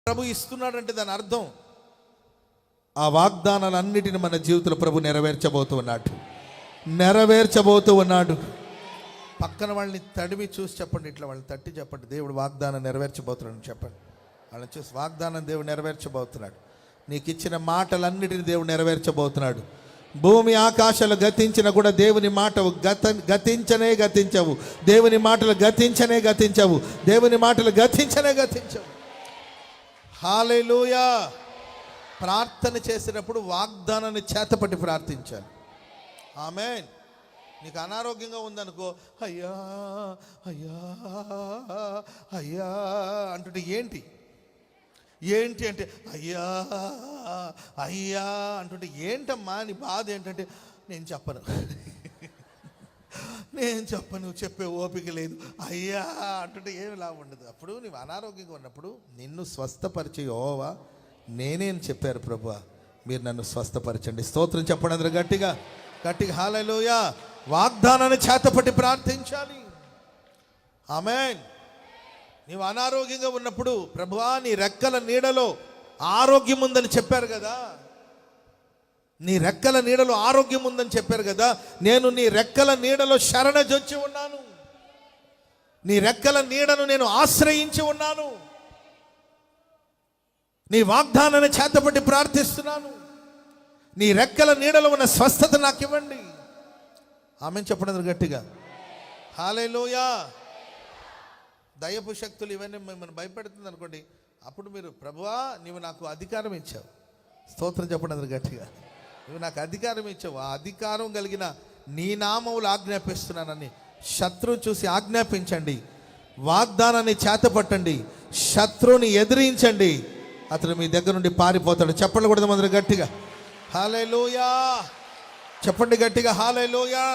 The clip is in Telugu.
ప్రభు ఇస్తున్నాడంటే దాని అర్థం ఆ వాగ్దానాలన్నిటిని మన జీవితంలో ప్రభు నెరవేర్చబోతూ ఉన్నాడు. పక్కన వాళ్ళని తడిమి చూసి చెప్పండి, ఇట్లా వాళ్ళని తట్టి చెప్పండి, దేవుడు వాగ్దానం నెరవేర్చబోతున్నాడు చెప్పండి. వాళ్ళని చూసి వాగ్దానం దేవుడు నెరవేర్చబోతున్నాడు. నీకు ఇచ్చిన మాటలన్నిటిని దేవుడు నెరవేర్చబోతున్నాడు. భూమి ఆకాశాలు గతించిన కూడా దేవుని మాట గతించవు. దేవుని మాటలు గతించవు. దేవుని మాటలు గతించవు. హల్లెలూయా. ప్రార్థన చేసేటప్పుడు వాగ్దానాన్ని చేతపట్టి ప్రార్థించాలి. ఆమేన్. నీకు అనారోగ్యంగా ఉందనుకో, అయ్యా అయ్యా అయ్యా అంటుంటే ఏంటి అంటే అయ్యా అయ్యా అంటుంటే ఏంటమ్మా నీ బాధ ఏంటంటే నేను చెప్పను చెప్పే ఓపిక లేదు అయ్యా అంటుంటే ఏమి లాభం ఉండదు. అప్పుడు నీవు అనారోగ్యంగా ఉన్నప్పుడు నిన్ను స్వస్థపరిచే యెహోవా నేనేం చెప్పారు ప్రభువా, మీరు నన్ను స్వస్థపరచండి. స్తోత్రం చెప్పండి అందరూ గట్టిగా హల్లెలూయా. వాగ్దానాన్ని చేతపట్టి ప్రార్థించాలి. ఆమేన్. నీవు అనారోగ్యంగా ఉన్నప్పుడు ప్రభువా నీ రెక్కల నీడలో ఆరోగ్యం ఉందని చెప్పారు కదా, నీ రెక్కల నీడలో ఆరోగ్యం ఉందని చెప్పారు కదా, నేను నీ రెక్కల నీడలో శరణజొచ్చి ఉన్నాను, నీ రెక్కల నీడను నేను ఆశ్రయించి ఉన్నాను, నీ వాగ్దానాన్ని చేతపట్టి ప్రార్థిస్తున్నాను, నీ రెక్కల నీడలో ఉన్న స్వస్థత నాకు ఇవ్వండి. ఆమేన్ చెప్పండి గట్టిగా. హల్లెలూయా. దయ్యపు శక్తులు ఇవన్నీ మిమ్మల్ని భయపెడుతుంది అనుకోండి, అప్పుడు మీరు ప్రభువా నీవు నాకు అధికారం ఇచ్చావు. స్తోత్రం చెప్పండి అందరు గట్టిగా. నువ్వు నాకు అధికారం ఇచ్చావు, ఆ అధికారం కలిగిన నీ నామములు ఆజ్ఞాపిస్తున్నానని శత్రువు చూసి ఆజ్ఞాపించండి. వాగ్దానాన్ని చేతపట్టండి, శత్రువుని ఎదిరించండి, అతను మీ దగ్గర నుండి పారిపోతాడు. చెప్పండి కూడా అందరూ గట్టిగా హల్లెలూయా. చెప్పండి గట్టిగా హల్లెలూయా.